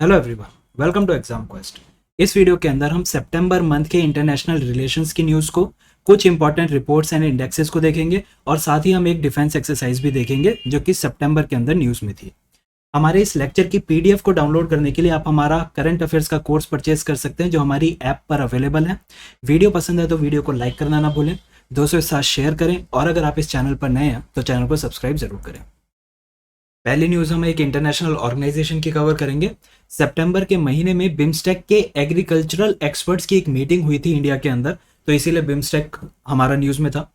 Hello everyone, welcome to exam quest. इस video के अंदर हम सितंबर मंथ के इंटरनेशनल रिलेशंस की न्यूज़ को, कुछ इंपॉर्टेंट रिपोर्ट्स एंड इंडेक्सेस को देखेंगे और साथ ही हम एक डिफेंस एक्सरसाइज भी देखेंगे जो कि सितंबर के अंदर न्यूज़ में थी। हमारे इस लेक्चर की पीडीएफ को डाउनलोड करने के लिए आप हमारा करंट अफेयर्स का कोर्स परचेज कर सकते हैं जो हमारी ऐप पर अवेलेबल है। वीडियो पसंद है तो वीडियो को लाइक करना ना भूलें, दोस्तों के साथ शेयर करें और अगर आप इस चैनल पर नए हैं तो चैनल को सब्सक्राइब जरूर करें। पहली न्यूज़ हम एक इंटरनेशनल ऑर्गेनाइजेशन की कवर करेंगे। सितंबर के महीने में बिम्स्टेक के एग्रीकल्चरल एक्सपर्ट्स की एक मीटिंग हुई थी इंडिया के अंदर, तो इसीलिए बिम्स्टेक हमारा न्यूज़ में था।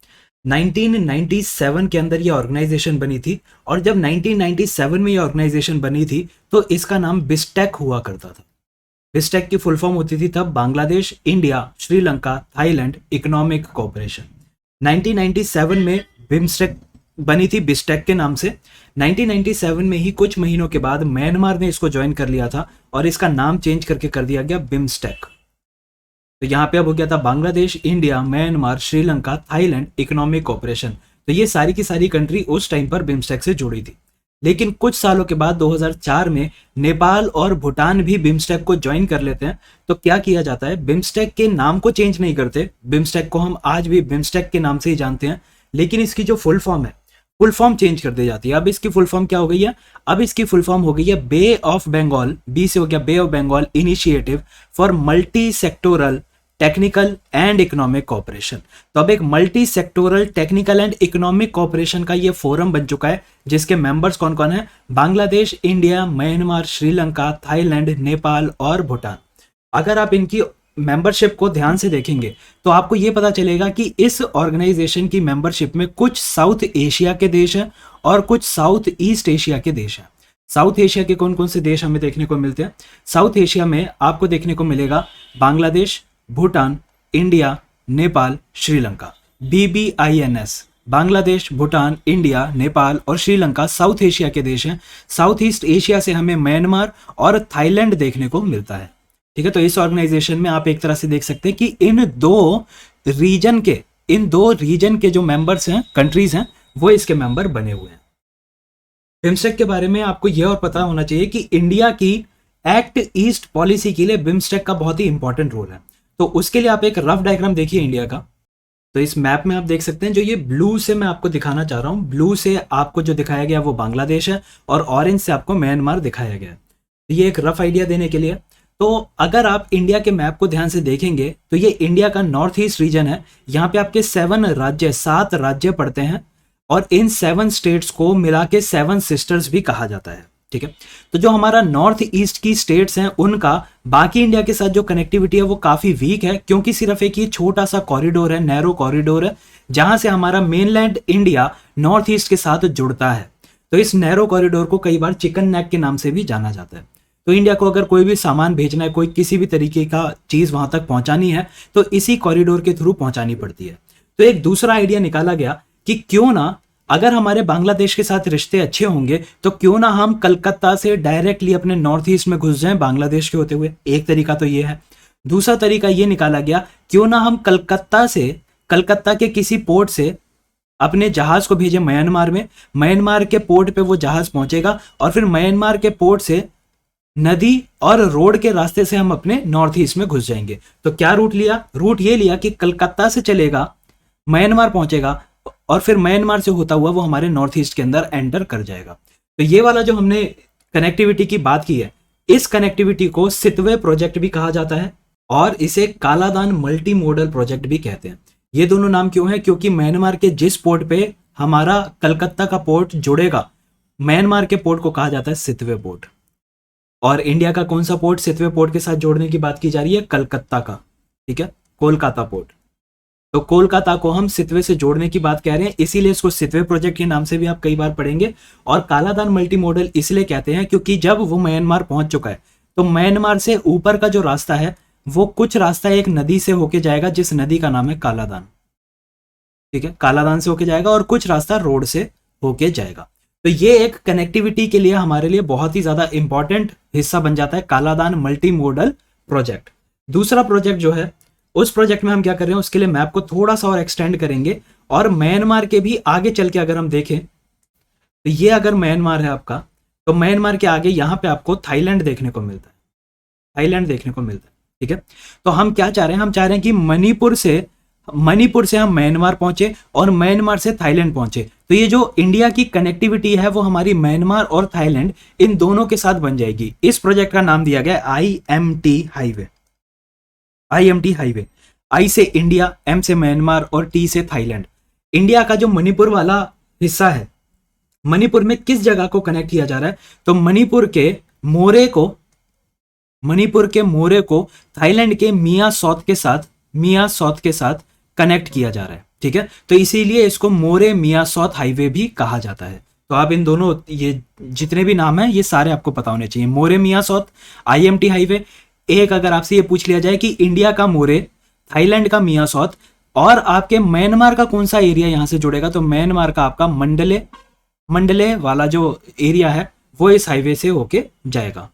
1997 के अंदर ये ऑर्गेनाइजेशन बनी थी और जब 1997 में ये ऑर्गेनाइजेशन बनी थी तो इसका नाम बिस्टेक हुआ करता था। बिस्टेक की फुल फॉर्म होती थी तब Bangladesh, India, Sri Lanka, Thailand economic cooperation. 1997 में बिम्स्टेक बनी थी बिस्टेक के नाम से। 1997 में ही कुछ महीनों के बाद म्यांमार ने इसको ज्वाइन कर लिया था और इसका नाम चेंज करके कर दिया गया बिम्स्टेक। तो यहाँ पे अब हो गया था Bangladesh, India, Myanmar, Sri Lanka, Thailand economic cooperation. तो ये सारी की सारी कंट्री उस टाइम पर बिम्स्टेक से जुड़ी थी। लेकिन कुछ सालों के बाद 2004 में नेपाल और भूटान भी बिम्स्टेक को ज्वाइन कर लेते हैं। तो क्या किया जाता है, बिम्स्टेक के नाम को चेंज नहीं करते, बिम्स्टेक को हम आज भी बिम्स्टेक के नाम से ही जानते हैं, लेकिन इसकी जो फुल फॉर्म है फुल फॉर्म चेंज कर दी जाती है। अब इसकी फुल फॉर्म क्या हो गई है, अब इसकी फुल फॉर्म हो गई है बे ऑफ बंगाल, बी से हो गया bay of Bengal initiative for multi sectoral technical and economic cooperation. तो अब एक multi sectoral technical and economic cooperation का ये फोरम बन चुका है जिसके मेंबर्स कौन कौन है, Bangladesh, India, Myanmar, Sri Lanka, Thailand, Nepal और भूटान। अगर आप इनकी मेंबरशिप को ध्यान से देखेंगे तो आपको यह पता चलेगा कि इस ऑर्गेनाइजेशन की मेंबरशिप में कुछ साउथ एशिया के देश हैं और कुछ साउथ ईस्ट एशिया के देश हैं। साउथ एशिया के कौन कौन से देश हमें देखने को मिलते हैं, साउथ एशिया में आपको देखने को मिलेगा Bangladesh, Bhutan, India, Nepal, Sri Lanka. BBINS, Bangladesh, Bhutan, India, Nepal और श्रीलंका साउथ एशिया के देश हैं। साउथ ईस्ट एशिया से हमें म्यांमार और थाईलैंड देखने को मिलता है। ठीक है, तो इस ऑर्गेनाइजेशन में आप एक तरह से देख सकते हैं कि इन दो रीजन के जो मेंबर्स हैं, कंट्रीज हैं, वो इसके मेंबर बने हुए हैं। बिम्स्टेक के बारे में आपको यह और पता होना चाहिए कि इंडिया की एक्ट ईस्ट पॉलिसी के लिए बिम्स्टेक का बहुत ही इंपॉर्टेंट रोल है। तो उसके लिए आप एक रफ डायग्राम देखिए इंडिया का। तो इस मैप में आप देख सकते हैं, जो ये ब्लू से मैं आपको दिखाना चाह रहा हूं, ब्लू से आपको जो दिखाया गया वो बांग्लादेश है और ऑरेंज से आपको म्यांमार दिखाया गया है। तो ये एक रफ आइडिया देने के लिए। तो अगर आप इंडिया के मैप को ध्यान से देखेंगे तो ये इंडिया का नॉर्थ ईस्ट रीजन है। यहाँ पे आपके 7 राज्य पड़ते हैं और इन 7 स्टेट्स को मिला के 7 सिस्टर्स भी कहा जाता है। ठीक है, तो जो हमारा नॉर्थ ईस्ट की स्टेट्स हैं उनका बाकी इंडिया के साथ जो कनेक्टिविटी है वो काफी वीक है, क्योंकि सिर्फ एक ये छोटा सा कॉरिडोर है, नैरो कॉरिडोर है, जहां से हमारा मेनलैंड इंडिया नॉर्थ ईस्ट के साथ जुड़ता है। तो इस नैरो कॉरिडोर को कई बार चिकन नेक के नाम से भी जाना जाता है। तो इंडिया को अगर कोई भी सामान भेजना है, कोई किसी भी तरीके का चीज वहां तक पहुंचानी है तो इसी कॉरिडोर के थ्रू पहुंचानी पड़ती है। तो एक दूसरा आइडिया निकाला गया कि क्यों ना, अगर हमारे बांग्लादेश के साथ रिश्ते अच्छे होंगे तो क्यों ना हम कलकत्ता से डायरेक्टली अपने नॉर्थ ईस्ट में घुस जाएं बांग्लादेश के होते हुए। एक तरीका तो ये है। दूसरा तरीका ये निकाला गया, क्यों ना हम कलकत्ता के किसी पोर्ट से अपने जहाज को भेजे म्यांमार में, म्यांमार के पोर्ट पे वो जहाज पहुंचेगा और फिर म्यांमार के पोर्ट से नदी और रोड के रास्ते से हम अपने नॉर्थ ईस्ट में घुस जाएंगे। तो क्या रूट लिया, रूट ये लिया कि कलकत्ता से चलेगा, म्यांमार पहुंचेगा और फिर म्यांमार से होता हुआ वो हमारे नॉर्थ ईस्ट के अंदर एंटर कर जाएगा। तो ये वाला जो हमने कनेक्टिविटी की बात की है, इस कनेक्टिविटी को सितवे प्रोजेक्ट भी कहा जाता है और इसे कालादान मल्टी मोडल प्रोजेक्ट भी कहते हैं। ये दोनों नाम क्यों है, क्योंकि म्यांमार के जिस पोर्ट पे हमारा कलकत्ता का पोर्ट जुड़ेगा, म्यांमार के पोर्ट को कहा जाता है सितवे पोर्ट। और इंडिया का कौन सा पोर्ट सितवे पोर्ट के साथ जोड़ने की बात की जा रही है, कलकत्ता का। ठीक है, कोलकाता पोर्ट। तो कोलकाता को हम सितवे से जोड़ने की बात कह रहे हैं, इसीलिए इसको सितवे प्रोजेक्ट के नाम से भी आप कई बार पढ़ेंगे। और कालादान मल्टी मॉडल इसलिए कहते हैं क्योंकि जब वो म्यांमार पहुंच चुका है तो म्यांमार से ऊपर का जो रास्ता है वो कुछ रास्ता एक नदी से होके जाएगा, जिस नदी का नाम है कालादान। ठीक है, कालादान से होके जाएगा और कुछ रास्ता रोड से होके जाएगा। तो ये एक कनेक्टिविटी के लिए हमारे लिए बहुत ही ज्यादा इंपॉर्टेंट हिस्सा बन जाता है कालादान मल्टी मोडल प्रोजेक्ट। दूसरा प्रोजेक्ट जो है, उस प्रोजेक्ट में हम क्या कर रहे हैं, उसके लिए मैप को थोड़ा सा और एक्सटेंड करेंगे और म्यांमार के भी आगे चल के अगर हम देखें तो ये अगर म्यांमार है आपका, तो म्यांमार के आगे यहाँ पे आपको थाईलैंड देखने को मिलता है। थाईलैंड देखने को मिलता है। ठीक है, तो हम क्या चाह रहे हैं, हम चाह रहे हैं कि मणिपुर से हम म्यांमार पहुंचे और म्यांमार से थाईलैंड पहुंचे। तो ये जो इंडिया की कनेक्टिविटी है वो हमारी म्यांमार और थाईलैंड इन दोनों के साथ बन जाएगी। इस प्रोजेक्ट का नाम दिया गया IMT हाईवे। IMT हाईवे, आई से इंडिया, M से म्यांमार और T से थाईलैंड। इंडिया का जो मणिपुर वाला हिस्सा है, मणिपुर में किस जगह को कनेक्ट किया जा रहा है, तो मणिपुर के मोरे को थाईलैंड के मिया सौत के साथ कनेक्ट किया जा रहा है। ठीक है, तो इसीलिए इसको मोरे मिया सौत हाईवे भी कहा जाता है। तो आप इन दोनों, ये जितने भी नाम हैं ये सारे आपको पता होने चाहिए। मोरे मिया सौत, IMT हाईवे। एक अगर आपसे ये पूछ लिया जाए कि इंडिया का मोरे, थाईलैंड का मिया सौत और आपके म्यांमार का कौन सा एरिया यहां से जुड़ेगा, तो म्यांमार का आपका मंडले वाला जो एरिया है वो इस हाईवे से होके जाएगा।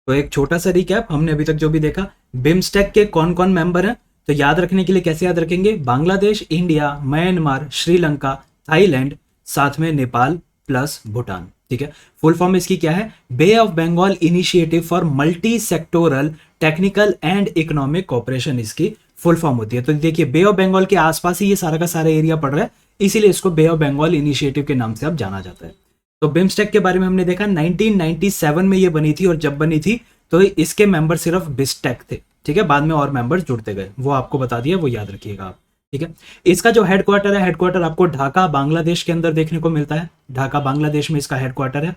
तो एक छोटा सा रिकैप, हमने अभी तक जो भी देखा, बिम्स्टेक के कौन कौन मेंबर हैं, तो याद रखने के लिए कैसे याद रखेंगे, Bangladesh, India, Myanmar, Sri Lanka, Thailand, साथ में नेपाल प्लस भूटान। ठीक है, फुल फॉर्म इसकी क्या है, bay of Bengal initiative for multi sectoral technical and economic cooperation इसकी फुल फॉर्म होती है। तो देखिए बे ऑफ बंगाल के आसपास ही ये सारा का सारा एरिया पड़ रहा है, इसीलिए इसको बे ऑफ बंगाल इनिशिएटिव के नाम से अब जाना जाता है। तो बिम्स्टेक के बारे में हमने देखा 1997 में ये बनी थी, और जब बनी थी तो इसके मेंबर सिर्फ बिस्टेक थे। ठीक है, बाद में और मेंबर्स जुड़ते गए, वो आपको बता दिया, वो याद रखिएगा आप। ठीक है, इसका जो हेडक्वार्टर है, हेडक्वार्टर आपको ढाका बांग्लादेश के अंदर देखने को मिलता है। ढाका बांग्लादेश में इसका हेडक्वार्टर है।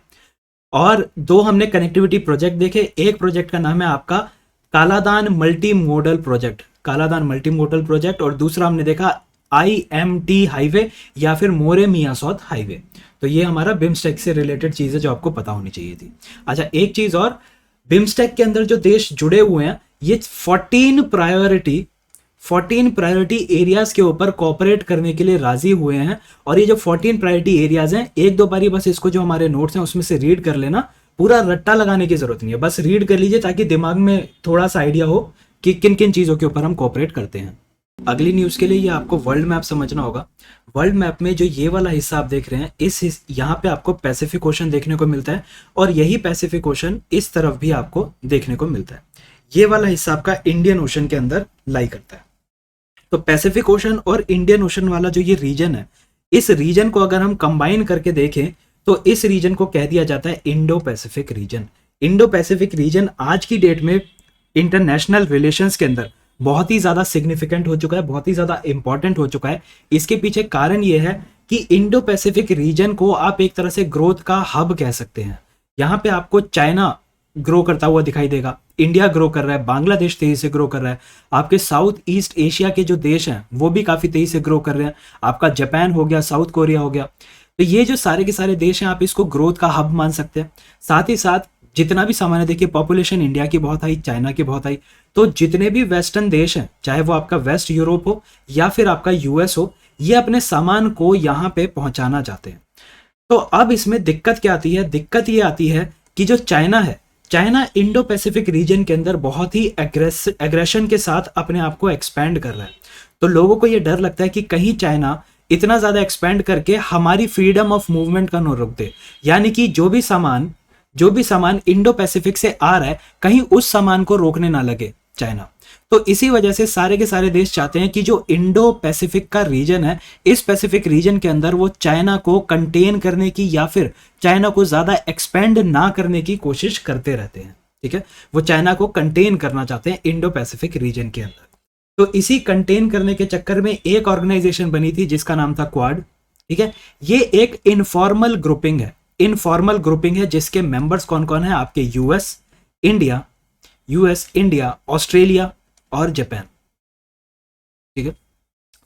और दो हमने कनेक्टिविटी प्रोजेक्ट देखे, एक प्रोजेक्ट का नाम है आपका कालादान मल्टी मोडल प्रोजेक्ट, और दूसरा हमने देखा IMT हाईवे या फिर मोरे मिया सौत हाईवे। तो ये हमारा बिम्स्टेक से रिलेटेड चीज है जो आपको पता होनी चाहिए थी। अच्छा, एक चीज और, बिम्स्टेक के अंदर जो देश जुड़े हुए हैं ये 14 प्रायोरिटी एरियाज के ऊपर कोऑपरेट करने के लिए राजी हुए हैं। और ये जो 14 प्रायोरिटी एरियाज हैं, एक दो बारी बस इसको जो हमारे नोट्स हैं उसमें से रीड कर लेना, पूरा रट्टा लगाने की जरूरत नहीं है, बस रीड कर लीजिए ताकि दिमाग में थोड़ा सा आइडिया हो कि किन किन चीजों के ऊपर हम कोऑपरेट करते हैं। अगली न्यूज के लिए ये आपको वर्ल्ड मैप समझना होगा। वर्ल्ड मैप में जो ये वाला हिस्सा आप देख रहे हैं, यहाँ पे आपको पैसिफिक ओशन देखने को मिलता है, और यही पैसिफिक ओशन इस तरफ भी आपको देखने को मिलता है। ये वाला हिस्सा आपका इंडियन ओशन के अंदर लाई करता है। तो पैसिफिक ओशन और इंडियन ओशन वाला जो ये रीजन है, इस रीजन को अगर हम कंबाइन करके देखें तो इस रीजन को कह दिया जाता है Indo Pacific region. Indo Pacific region आज की डेट में इंटरनेशनल रिलेशंस के अंदर बहुत ही ज्यादा सिग्निफिकेंट हो चुका है, बहुत ही ज्यादा इंपॉर्टेंट हो चुका है। इसके पीछे कारण यह है कि इंडो पैसिफिक रीजन को आप एक तरह से ग्रोथ का हब कह सकते हैं। यहां पे आपको चाइना ग्रो करता हुआ दिखाई देगा, इंडिया ग्रो कर रहा है, बांग्लादेश तेजी से ग्रो कर रहा है, आपके साउथ ईस्ट एशिया के जो देश हैं वो भी काफी तेजी से ग्रो कर रहे हैं, आपका जापान हो गया, साउथ कोरिया हो गया। तो ये जो सारे के सारे देश हैं आप इसको ग्रोथ का हब मान सकते हैं। साथ ही साथ जितना भी सामान है, देखिए पॉपुलेशन इंडिया की बहुत आई, चाइना की बहुत आई, तो जितने भी वेस्टर्न देश हैं, चाहे वो आपका वेस्ट यूरोप हो या फिर आपका US हो, ये अपने सामान को यहाँ पे पहुंचाना चाहते हैं। तो अब इसमें दिक्कत क्या आती है, दिक्कत ये आती है कि जो चाइना है, चाइना इंडो पैसिफिक रीजन के अंदर बहुत ही एग्रेशन के साथ अपने आप को एक्सपैंड कर रहा है। तो लोगों को ये डर लगता है कि कहीं चाइना इतना ज्यादा एक्सपैंड करके हमारी फ्रीडम ऑफ मूवमेंट का न रोक दे, यानी कि जो भी सामान इंडो पैसिफिक से आ रहा है कहीं उस सामान को रोकने ना लगे चाइना। तो इसी वजह से सारे के सारे देश चाहते हैं कि जो इंडो पैसिफिक का रीजन है, इस पैसिफिक रीजन के अंदर वो चाइना को कंटेन करने की या फिर चाइना को ज्यादा एक्सपेंड ना करने की कोशिश करते रहते हैं। ठीक है, वो चाइना को कंटेन करना चाहते हैं इंडो पैसिफिक रीजन के अंदर। तो इसी कंटेन करने के चक्कर में एक ऑर्गेनाइजेशन बनी थी जिसका नाम था क्वाड। ठीक है, ये एक इनफॉर्मल ग्रुपिंग है जिसके मेंबर्स कौन कौन है, आपके यूएस, इंडिया, ऑस्ट्रेलिया और जापान। ठीक है,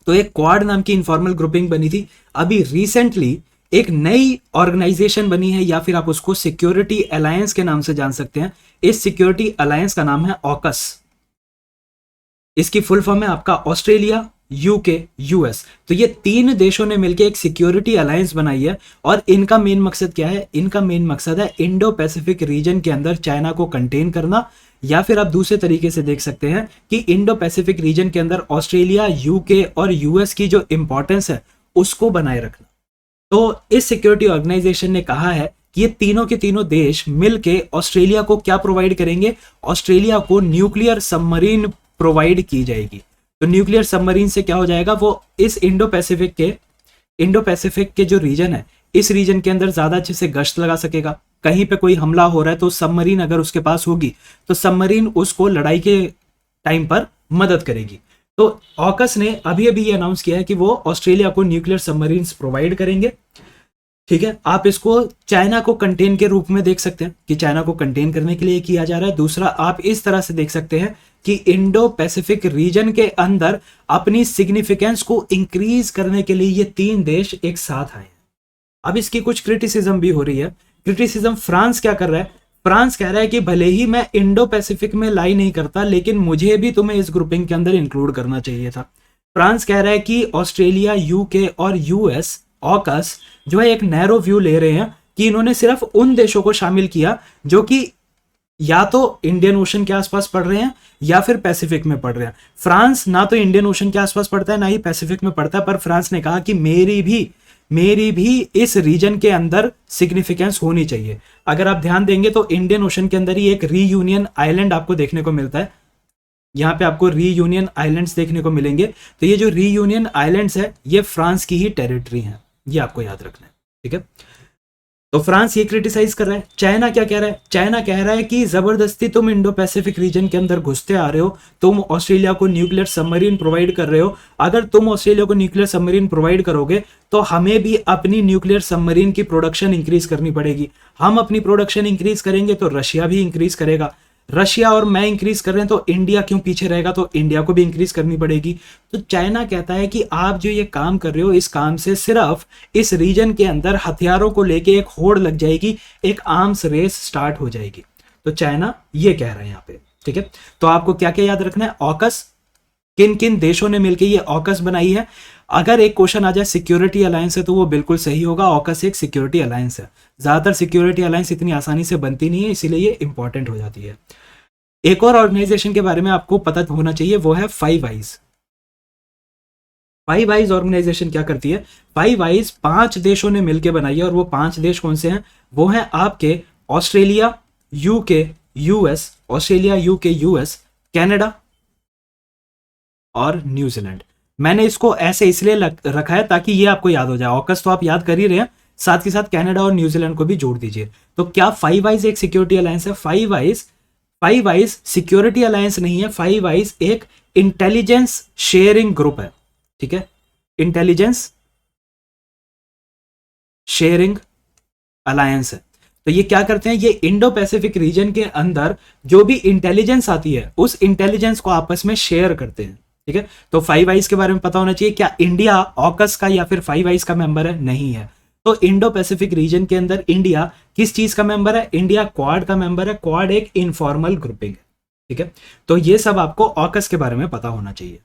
तो एक क्वाड नाम की इनफॉर्मल ग्रुपिंग बनी थी। अभी रिसेंटली एक नई ऑर्गेनाइजेशन बनी है, या फिर आप उसको सिक्योरिटी अलायंस के नाम से जान सकते हैं। इस सिक्योरिटी अलायंस का नाम है ऑकस। इसकी फुल फॉर्म है आपका ऑस्ट्रेलिया, यूके, यूएस। तो ये तीन देशों ने मिलकर एक सिक्योरिटी अलायंस बनाई है, और इनका मेन मकसद क्या है, इनका मेन मकसद है इंडो पैसिफिक रीजन के अंदर चाइना को कंटेन करना, या फिर आप दूसरे तरीके से देख सकते हैं कि इंडो पैसिफिक रीजन के अंदर ऑस्ट्रेलिया, यूके और यूएस की जो इंपॉर्टेंस है उसको बनाए रखना। तो इस सिक्योरिटी ऑर्गेनाइजेशन ने कहा है कि ये तीनों के तीनों देश मिलके ऑस्ट्रेलिया को क्या प्रोवाइड करेंगे, ऑस्ट्रेलिया को न्यूक्लियर सबमरीन प्रोवाइड की जाएगी। तो न्यूक्लियर सबमरीन से क्या हो जाएगा, वो इस इंडो पैसिफिक के जो रीजन है, इस रीजन के अंदर ज्यादा अच्छे से गश्त लगा सकेगा। कहीं पे कोई हमला हो रहा है तो सबमरीन अगर उसके पास होगी तो सबमरीन उसको लड़ाई के टाइम पर मदद करेगी। तो ऑकस ने अभी अभी ये अनाउंस किया है कि वो ऑस्ट्रेलिया को न्यूक्लियर सबमरीन्स प्रोवाइड करेंगे। ठीक है, आप इसको चाइना को कंटेन के रूप में देख सकते हैं कि चाइना को कंटेन करने के लिए किया जा रहा है। दूसरा, आप इस तरह से देख सकते हैं कि इंडो पैसिफिक रीजन के अंदर अपनी सिग्निफिकेंस को इंक्रीज करने के लिए ये तीन देश एक साथ आए हैं। अब इसकी कुछ क्रिटिसिज्म भी हो रही है। क्रिटिसिज्म फ्रांस क्या कर रहा है, फ्रांस कह रहा है कि भले ही मैं इंडो पैसिफिक में लाई नहीं करता, लेकिन मुझे भी तुम्हें इस ग्रुपिंग के अंदर इंक्लूड करना चाहिए था। फ्रांस कह रहा है कि ऑस्ट्रेलिया, यूके और यूएस, ऑकस जो है एक नैरो व्यू ले रहे हैं कि इन्होंने सिर्फ उन देशों को शामिल किया जो कि या तो इंडियन ओशन के आसपास पड़ रहे हैं या फिर पैसिफिक में पड़ रहे हैं। फ्रांस ना तो इंडियन ओशन के आसपास पड़ता है ना ही पैसिफिक में पड़ता है, पर फ्रांस ने कहा कि मेरी भी इस रीजन के अंदर सिग्निफिकेंस होनी चाहिए। अगर आप ध्यान देंगे तो इंडियन ओशन के अंदर ही एक रीयूनियन आइलैंड आपको देखने को मिलता है। यहाँ पे आपको रीयूनियन आइलैंड्स देखने को मिलेंगे। तो ये जो रीयूनियन आइलैंड्स है ये फ्रांस की ही टेरिटरी है, ये आपको याद रखना है। ठीक है, तो फ्रांस ये क्रिटिसाइज कर रहा है। चाइना क्या कह रहा है, चाइना कह रहा है कि जबरदस्ती तुम इंडो पैसिफिक रीजन के अंदर घुसते आ रहे हो, तुम ऑस्ट्रेलिया को न्यूक्लियर सबमरीन प्रोवाइड कर रहे हो। अगर तुम ऑस्ट्रेलिया को न्यूक्लियर सबमरीन प्रोवाइड करोगे तो हमें भी अपनी न्यूक्लियर सबमरीन की प्रोडक्शन इंक्रीज करनी पड़ेगी। हम अपनी प्रोडक्शन इंक्रीज करेंगे तो रशिया भी इंक्रीज करेगा। रशिया और मैं इंक्रीज कर रहे हैं तो इंडिया क्यों पीछे रहेगा, तो इंडिया को भी इंक्रीज करनी पड़ेगी। तो चाइना कहता है कि आप जो ये काम कर रहे हो, इस काम से सिर्फ इस रीजन के अंदर हथियारों को लेके एक होड़ लग जाएगी, एक आर्म्स रेस स्टार्ट हो जाएगी। तो चाइना ये कह रहा है यहाँ पे। ठीक है, तो आपको क्या क्या याद रखना है, ऑकस किन किन देशों ने मिलकर ये ऑकस बनाई है। अगर एक क्वेश्चन आ जाए सिक्योरिटी अलायंस है तो वो बिल्कुल सही होगा, ऑकस एक सिक्योरिटी अलायंस है। ज्यादातर सिक्योरिटी अलायंस इतनी आसानी से बनती नहीं है, इसीलिए ये इंपॉर्टेंट हो जाती है। एक और ऑर्गेनाइजेशन के बारे में आपको पता होना चाहिए, वो है five eyes. Five eyes organisation क्या करती है, फाइव आइज 5 देशों ने मिलकर बनाई है। और वो 5 देश कौन से हैं, वो हैं आपके Australia, UK, US, Australia, UK, US, Canada और न्यूजीलैंड। मैंने इसको ऐसे इसलिए रखा है ताकि ये आपको याद हो जाए। ऑकस तो आप याद कर ही रहे हैं, साथ ही साथ कनाडा और न्यूजीलैंड को भी जोड़ दीजिए। तो क्या फाइव आइज एक सिक्योरिटी अलायंस है? फाइव आइज सिक्योरिटी अलायंस नहीं है, फाइव आइज एक इंटेलिजेंस शेयरिंग ग्रुप है। ठीक है, इंटेलिजेंस शेयरिंग अलायंस है। तो ये क्या करते हैं, ये इंडो पैसिफिक रीजन के अंदर जो भी इंटेलिजेंस आती है उस इंटेलिजेंस को आपस में शेयर करते हैं। ठीक है, तो फाइव आइज के बारे में पता होना चाहिए। क्या इंडिया ऑकस का या फिर फाइव आइज का मेंबर है? नहीं है। तो इंडो पैसिफिक रीजन के अंदर इंडिया किस चीज का मेंबर है? इंडिया क्वाड का मेंबर है। क्वाड एक इनफॉर्मल ग्रुपिंग है। ठीक है, तो ये सब आपको ऑकस के बारे में पता होना चाहिए।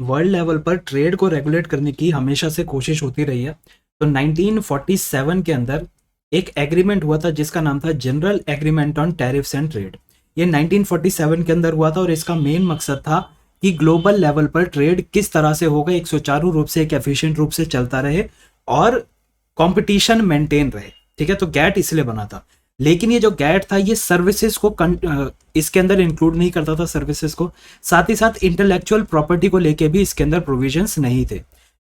वर्ल्ड लेवल पर ट्रेड को रेगुलेट करने की हमेशा से कोशिश होती रही है। तो 1947 के अंदर एक एग्रीमेंट हुआ था जिसका नाम था general agreement on tariffs and trade. ये 1947 के अंदर हुआ था और इसका मेन मकसद था कि ग्लोबल लेवल पर ट्रेड किस तरह से होगा, एक सुचारू रूप से, एक एफिशिएंट रूप से चलता रहे और कंपटीशन मेंटेन रहे। ठीक है, तो गैट इसलिए बना था। लेकिन ये जो गैट था ये सर्विसेज को इसके अंदर इंक्लूड नहीं करता था, सर्विसेज को। साथ ही साथ इंटेलेक्चुअल प्रॉपर्टी को लेके भी इसके अंदर प्रोविजंस नहीं थे।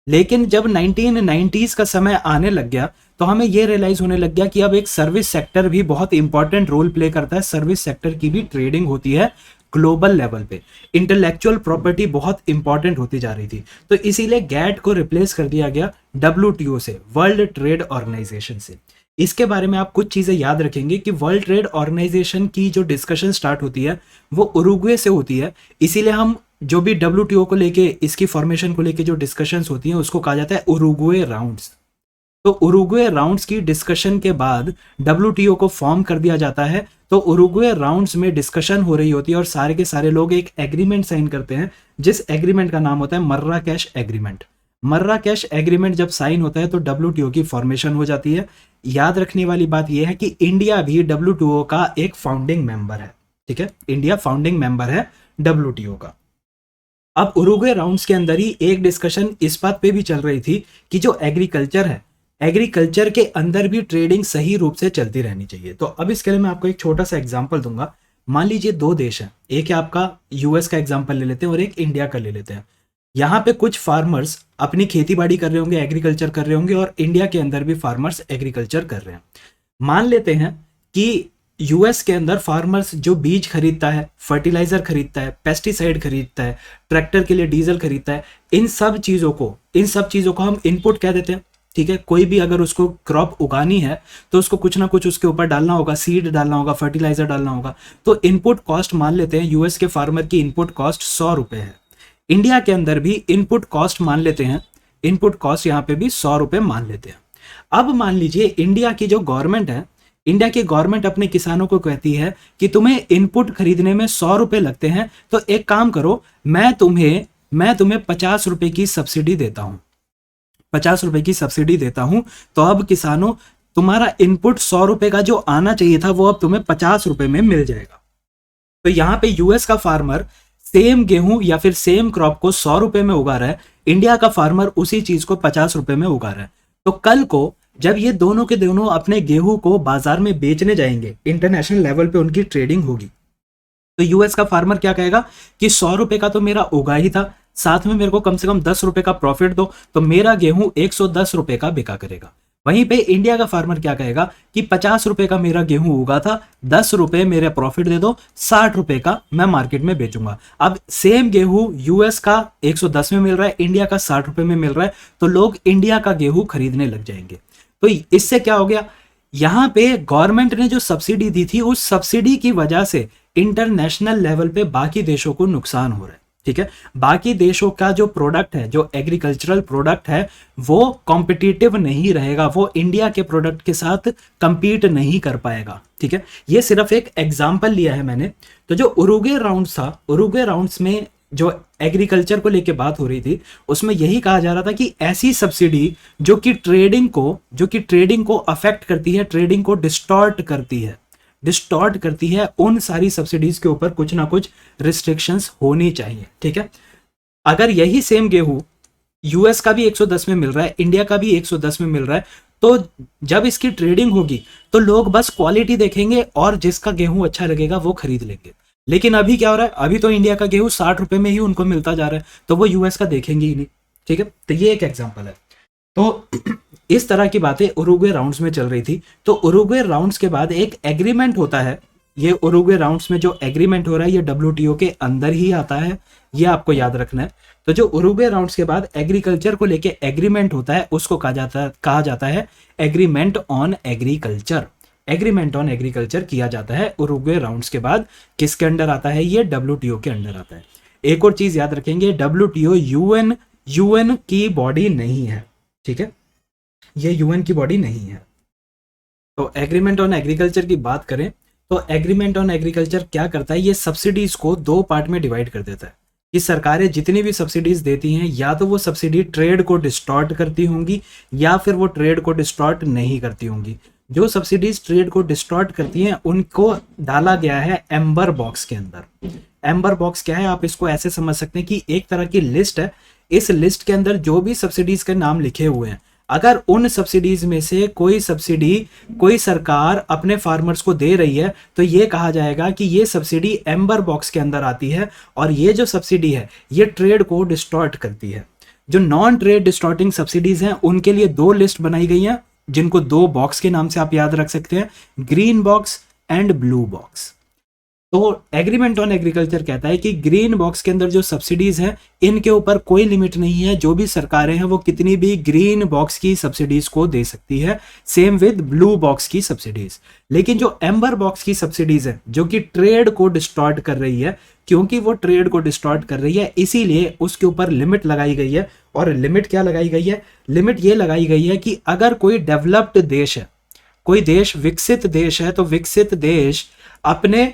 लेकिन जब 1990s का समय आने लग गया तो हमें यह रियलाइज होने लग गया कि अब एक सर्विस सेक्टर भी बहुत इंपॉर्टेंट रोल प्ले करता है। सर्विस सेक्टर की भी ट्रेडिंग होती है ग्लोबल लेवल पे। इंटेलेक्चुअल प्रॉपर्टी बहुत इंपॉर्टेंट होती जा रही थी, तो इसीलिए गैट को रिप्लेस कर दिया गया WTO से, वर्ल्ड ट्रेड ऑर्गेनाइजेशन से। इसके बारे में आप कुछ चीजें याद रखेंगे कि वर्ल्ड ट्रेड ऑर्गेनाइजेशन की जो डिस्कशन स्टार्ट होती है वो उरुग्वे से होती है। इसीलिए हम जो भी WTO को लेके, इसकी फॉर्मेशन को लेके जो डिस्कशंस होती हैं उसको कहा जाता है उरुग्वे राउंड्स। तो उरुग्वे राउंड्स की डिस्कशन के बाद WTO को फॉर्म कर दिया जाता है। तो उरुग्वे राउंड्स में डिस्कशन हो रही होती है और सारे के सारे लोग एक एग्रीमेंट साइन करते हैं, जिस एग्रीमेंट का नाम होता है मर्राकेश एग्रीमेंट। मर्राकेश एग्रीमेंट जब साइन होता है तो WTO की फॉर्मेशन हो जाती है। याद रखने वाली बात यह है कि इंडिया भी WTO का एक फाउंडिंग मेंबर है। ठीक है, इंडिया फाउंडिंग मेंबर है WTO का। अब उरुग्वे राउंड्स के अंदर ही एक डिस्कशन इस बात पे भी चल रही थी कि जो एग्रीकल्चर है, एग्रीकल्चर के अंदर भी ट्रेडिंग सही रूप से चलती रहनी चाहिए। तो अब इसके लिए मैं आपको एक छोटा सा एग्जांपल दूंगा। मान लीजिए दो देश हैं, एक है आपका यूएस का एग्जांपल ले लेते हैं और एक इंडिया का ले लेते हैं। यहाँ पे कुछ फार्मर्स अपनी खेती बाड़ी कर रहे होंगे, एग्रीकल्चर कर रहे होंगे, और इंडिया के अंदर भी फार्मर्स एग्रीकल्चर कर रहे हैं। मान लेते हैं कि यूएस के अंदर फार्मर्स जो बीज खरीदता है, फर्टिलाइजर खरीदता है, पेस्टिसाइड खरीदता है, ट्रैक्टर के लिए डीजल खरीदता है, इन सब चीजों को हम इनपुट कह देते हैं। ठीक है, कोई भी अगर उसको क्रॉप उगानी है तो उसको कुछ ना कुछ उसके ऊपर डालना होगा, सीड डालना होगा, फर्टिलाइजर डालना होगा। तो इनपुट कॉस्ट मान लेते हैं यूएस के फार्मर की इनपुट कॉस्ट 100 रुपए है। इंडिया के अंदर भी इनपुट कॉस्ट मान लेते हैं, इनपुट कॉस्ट यहाँ पे भी 100 रुपए मान लेते हैं। अब मान लीजिए इंडिया की जो गवर्नमेंट है, इंडिया की गवर्नमेंट अपने किसानों को कहती है कि तुम्हें इनपुट खरीदने में 100 रुपए लगते हैं, तो एक काम करो, मैं तुम्हें 50 रुपए की सब्सिडी देता हूं, 50 रुपए की सब्सिडी देता हूं। तो अब किसानों, तुम्हारा इनपुट 100 रुपए का जो आना चाहिए था वो अब तुम्हें 50 रुपए में मिल जाएगा। तो यहां पे यूएस का फार्मर सेम गेहूं या फिर सेम क्रॉप को 100 रुपए में उगा रहा है, इंडिया का फार्मर उसी चीज को 50 रुपए में उगा रहा है। तो कल को जब ये दोनों के दोनों अपने गेहूं को बाजार में बेचने जाएंगे, इंटरनेशनल लेवल पे उनकी ट्रेडिंग होगी, तो यूएस का फार्मर क्या कहेगा कि 100 रुपए का तो मेरा उगा ही था, साथ में मेरे को कम से कम 10 रुपए का प्रॉफिट दो, तो मेरा गेहूं 110 रुपए का बिका करेगा। वहीं पे इंडिया का फार्मर क्या कहेगा कि 50 रुपए का मेरा गेहूं उगा था, 10 रुपए मेरे प्रॉफिट दे दो, 60 रुपए का मैं मार्केट में बेचूंगा। अब सेम गेहूं यूएस का 110 में मिल रहा है, इंडिया का 60 रुपए में मिल रहा है, तो लोग इंडिया का गेहूं खरीदने लग जाएंगे। तो इससे क्या हो गया, यहां पे गवर्नमेंट ने जो सब्सिडी दी थी, उस सब्सिडी की वजह से इंटरनेशनल लेवल पे बाकी देशों को नुकसान हो रहा है। ठीक है, बाकी देशों का जो प्रोडक्ट है, जो एग्रीकल्चरल प्रोडक्ट है, वो कॉम्पिटिटिव नहीं रहेगा, वो इंडिया के प्रोडक्ट के साथ कंपीट नहीं कर पाएगा। ठीक है, ये सिर्फ एक एग्जांपल लिया है मैंने। तो जो उरुग्वे राउंड्स था, उरुग्वे राउंड्स में जो एग्रीकल्चर को लेके बात हो रही थी, उसमें यही कहा जा रहा था कि ऐसी सब्सिडी जो कि ट्रेडिंग को अफेक्ट करती है, ट्रेडिंग को डिस्टॉर्ट करती है, उन सारी सब्सिडीज के ऊपर कुछ ना कुछ रिस्ट्रिक्शंस होनी चाहिए। ठीक है, अगर यही सेम गेहूं यूएस का भी 110 में मिल रहा है, इंडिया का भी 110 में मिल रहा है, तो जब इसकी ट्रेडिंग होगी तो लोग बस क्वालिटी देखेंगे और जिसका गेहूं अच्छा लगेगा वो खरीद लेंगे। लेकिन अभी क्या हो रहा है, अभी तो इंडिया का गेहूं 60 रुपए में ही उनको मिलता जा रहा है, तो वो यूएस का देखेंगे ही नहीं। ठीक है, तो ये एक एग्जांपल है। तो इस तरह की बातें उरुग्वे राउंड्स में चल रही थी। तो उरुग्वे राउंड्स के बाद एक एग्रीमेंट होता है, ये उरुग्वे राउंड्स में जो एग्रीमेंट हो रहा है ये डब्ल्यूटीओ के अंदर ही आता है, ये आपको याद रखना है। तो जो उरुग्वे राउंड्स के बाद एग्रीकल्चर को लेके एग्रीमेंट होता है, उसको कहा जाता है agreement on agriculture. Agreement on agriculture किया जाता है उरुग्वे राउंड्स के बाद। किसके अंडर आता है, ये डब्ल्यूटीओ के अंडर आता है। एक और चीज याद रखेंगे, डब्ल्यूटीओ यूएन की बॉडी नहीं है। ठीक है, ये यूएन की बॉडी नहीं है। तो एग्रीमेंट ऑन एग्रीकल्चर की बात करें तो एग्रीमेंट ऑन एग्रीकल्चर क्या करता है, ये सब्सिडीज को दो पार्ट में डिवाइड कर देता है कि सरकारें जितनी भी सब्सिडीज देती हैं, या तो वो सब्सिडी ट्रेड को डिस्टॉर्ट करती होंगी या फिर वो ट्रेड को डिस्टॉर्ट नहीं करती होंगी। जो सब्सिडीज ट्रेड को डिस्टॉर्ट करती हैं उनको डाला गया है एम्बर बॉक्स के अंदर। एम्बर बॉक्स क्या है, आप इसको ऐसे समझ सकते हैं कि एक तरह की लिस्ट है। इस लिस्ट के अंदर जो भी सब्सिडीज के नाम लिखे हुए हैं, अगर उन सब्सिडीज में से कोई सब्सिडी कोई सरकार अपने फार्मर्स को दे रही है, तो ये कहा जाएगा कि ये सब्सिडी एम्बर बॉक्स के अंदर आती है, और ये जो सब्सिडी है ये ट्रेड को डिस्टॉर्ट करती है। जो नॉन ट्रेड डिस्टॉर्टिंग सब्सिडीज हैं उनके लिए दो लिस्ट बनाई गई हैं, जिनको दो बॉक्स के नाम से आप याद रख सकते हैं, green box and blue box. तो एग्रीमेंट ऑन एग्रीकल्चर कहता है कि ग्रीन बॉक्स के अंदर जो सब्सिडीज हैं इनके ऊपर कोई लिमिट नहीं है, जो भी सरकारें हैं वो कितनी भी ग्रीन बॉक्स की सब्सिडीज को दे सकती है, सेम विद ब्लू बॉक्स की सब्सिडीज। लेकिन जो एम्बर बॉक्स की सब्सिडीज है जो कि ट्रेड को डिस्टॉर्ट कर रही है, क्योंकि वो ट्रेड को डिस्टॉर्ट कर रही है इसीलिए उसके ऊपर लिमिट लगाई गई है। और लिमिट क्या लगाई गई है, लिमिट ये लगाई गई है कि अगर कोई डेवलप्ड देश है, कोई देश विकसित देश है, तो विकसित देश अपने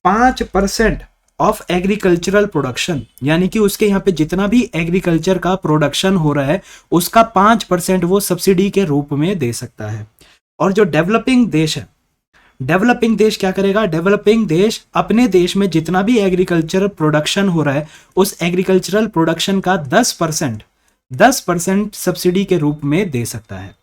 5% ऑफ एग्रीकल्चरल प्रोडक्शन, यानी कि उसके यहाँ पे जितना भी एग्रीकल्चर का प्रोडक्शन हो रहा है उसका 5% वो सब्सिडी के रूप में दे सकता है। और जो डेवलपिंग देश है, डेवलपिंग देश क्या करेगा, डेवलपिंग देश अपने देश में जितना भी एग्रीकल्चर प्रोडक्शन हो रहा है उस एग्रीकल्चरल प्रोडक्शन का 10% सब्सिडी के रूप में दे सकता है।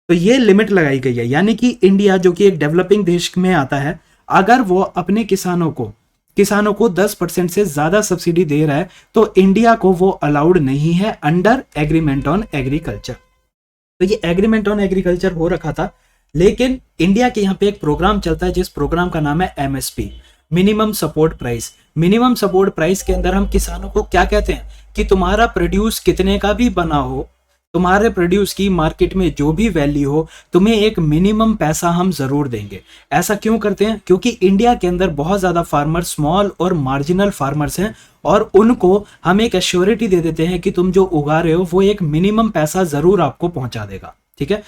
तो ये लिमिट लगाई गई है, यानी कि इंडिया जो कि एक डेवलपिंग देश में आता है, अगर वो अपने किसानों को 10% से ज्यादा सब्सिडी दे रहा है तो इंडिया को वो अलाउड नहीं है अंडर एग्रीमेंट ऑन एग्रीकल्चर। तो ये एग्रीमेंट ऑन एग्रीकल्चर हो रखा था, लेकिन इंडिया के यहाँ पे एक प्रोग्राम चलता है जिस प्रोग्राम का नाम है MSP, minimum support price. Minimum support price के अंदर हम किसानों को क्या कहते हैं कि तुम्हारा प्रोड्यूस कितने का भी बना हो, तुम्हारे प्रोड्यूस की मार्केट में जो भी वैल्यू हो, तुम्हें एक मिनिमम पैसा हम जरूर देंगे। ऐसा क्यों करते हैं? क्योंकि इंडिया के अंदर बहुत ज्यादा फार्मर, स्मॉल और मार्जिनल फार्मर्स हैं, और उनको हम एक एश्योरिटी दे देते हैं कि तुम जो उगा रहे हो वो एक मिनिमम पैसा जरूर आपको पहुंचा देगा, ठीक है,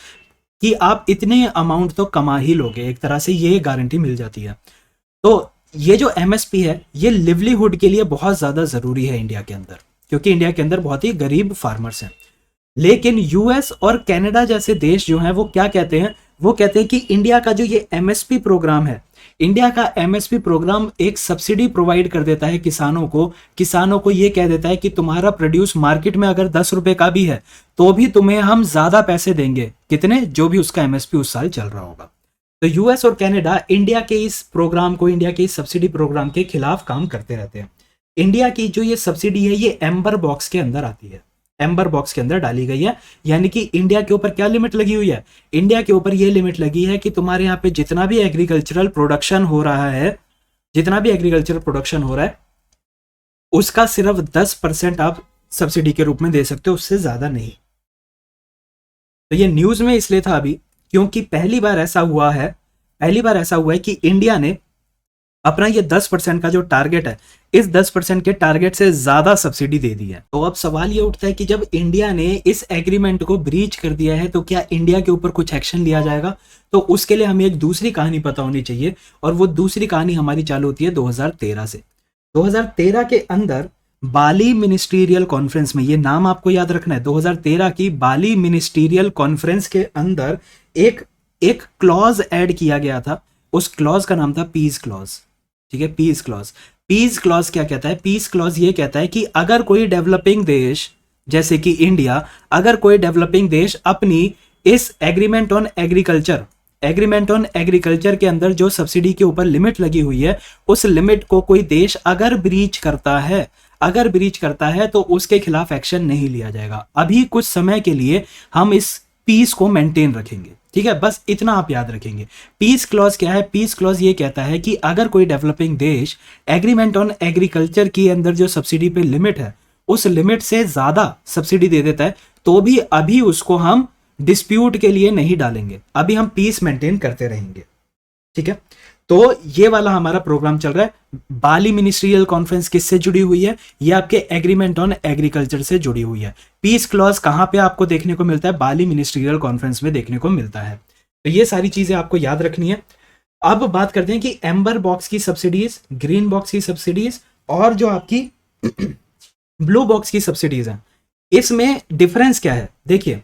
कि आप इतने अमाउंट तो कमा ही लोगे, एक तरह से ये गारंटी मिल जाती है। तो ये जो एमएसपी है ये लिवलीहुड के लिए बहुत ज्यादा जरूरी है इंडिया के अंदर, क्योंकि इंडिया के अंदर बहुत ही गरीब फार्मर्स हैं। लेकिन यूएस और कनाडा जैसे देश जो हैं वो क्या कहते हैं, वो कहते हैं कि इंडिया का जो ये एमएसपी प्रोग्राम है, इंडिया का एमएसपी प्रोग्राम एक सब्सिडी प्रोवाइड कर देता है किसानों को ये कह देता है कि तुम्हारा प्रोड्यूस मार्केट में अगर 10 रुपए का भी है तो भी तुम्हें हम ज्यादा पैसे देंगे, कितने, जो भी उसका एमएसपी उस साल चल रहा होगा। तो यूएस और कनाडा इंडिया के इस प्रोग्राम को, इंडिया के इस सब्सिडी प्रोग्राम के खिलाफ काम करते रहते हैं। इंडिया की जो ये सब्सिडी है ये एम्बर बॉक्स के अंदर आती है, एम्बर बॉक्स के अंदर डाली गई है। यानी कि इंडिया के ऊपर क्या लिमिट लगी हुई है? इंडिया के ऊपर ये लिमिट लगी है कि तुम्हारे यहाँ पे जितना भी एग्रीकल्चरल प्रोडक्शन हो रहा है, उसका सिर्फ 10% आप सब्सिडी के रूप में दे सकते हो, उससे ज्यादा नहीं। तो ये न्यूज में इसलिए था अभी क्योंकि पहली बार ऐसा हुआ है कि इंडिया ने अपना ये 10% का जो टारगेट है, इस 10% के टारगेट से ज्यादा सब्सिडी दे दी है। तो अब सवाल ये उठता है कि जब इंडिया ने इस एग्रीमेंट को ब्रीच कर दिया है तो क्या इंडिया के ऊपर कुछ एक्शन लिया जाएगा? तो उसके लिए हमें एक दूसरी कहानी पता होनी चाहिए, और वो दूसरी कहानी हमारी चालू होती है 2013 से। 2013 के अंदर बाली मिनिस्ट्रियल कॉन्फ्रेंस में, ये नाम आपको याद रखना है, 2013 की बाली मिनिस्ट्रियल कॉन्फ्रेंस के अंदर एक क्लॉज ऐड किया गया था। उस क्लॉज का नाम था पीस क्लॉज, ठीक है, पीस क्लॉज। पीस क्लॉज क्या कहता है? पीस क्लॉज ये कहता है कि अगर कोई डेवलपिंग देश जैसे कि इंडिया, अगर कोई डेवलपिंग देश अपनी इस एग्रीमेंट ऑन एग्रीकल्चर के अंदर जो सब्सिडी के ऊपर लिमिट लगी हुई है, उस लिमिट को कोई देश अगर ब्रीच करता है तो उसके खिलाफ एक्शन नहीं लिया जाएगा। अभी कुछ समय के लिए हम इस पीस को मेंटेन रखेंगे, ठीक है, बस इतना आप याद रखेंगे। पीस क्लॉज क्या है? पीस क्लॉज ये कहता है कि अगर कोई डेवलपिंग देश एग्रीमेंट ऑन एग्रीकल्चर के अंदर जो सब्सिडी पे लिमिट है, उस लिमिट से ज्यादा सब्सिडी दे देता है, तो भी अभी उसको हम डिस्प्यूट के लिए नहीं डालेंगे, अभी हम पीस मेंटेन करते रहेंगे, ठीक है। तो ये वाला हमारा प्रोग्राम चल रहा है। बाली मिनिस्ट्रियल कॉन्फ्रेंस किससे जुड़ी हुई है? ये आपके एग्रीमेंट ऑन एग्रीकल्चर से जुड़ी हुई है। पीस क्लॉज कहां पे आपको देखने को मिलता है? बाली मिनिस्ट्रियल कॉन्फ्रेंस में देखने को मिलता है। तो ये सारी चीजें आपको याद रखनी है। अब बात करते हैं कि एम्बर बॉक्स की सब्सिडीज, ग्रीन बॉक्स की सब्सिडीज और जो आपकी ब्लू बॉक्स की सब्सिडीज हैं, इसमें डिफरेंस क्या है? देखिए,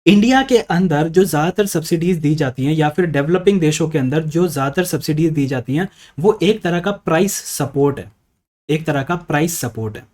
इंडिया के अंदर जो ज्यादातर सब्सिडीज दी जाती हैं, या फिर डेवलपिंग देशों के अंदर जो ज्यादातर सब्सिडीज दी जाती हैं, वो एक तरह का प्राइस सपोर्ट है।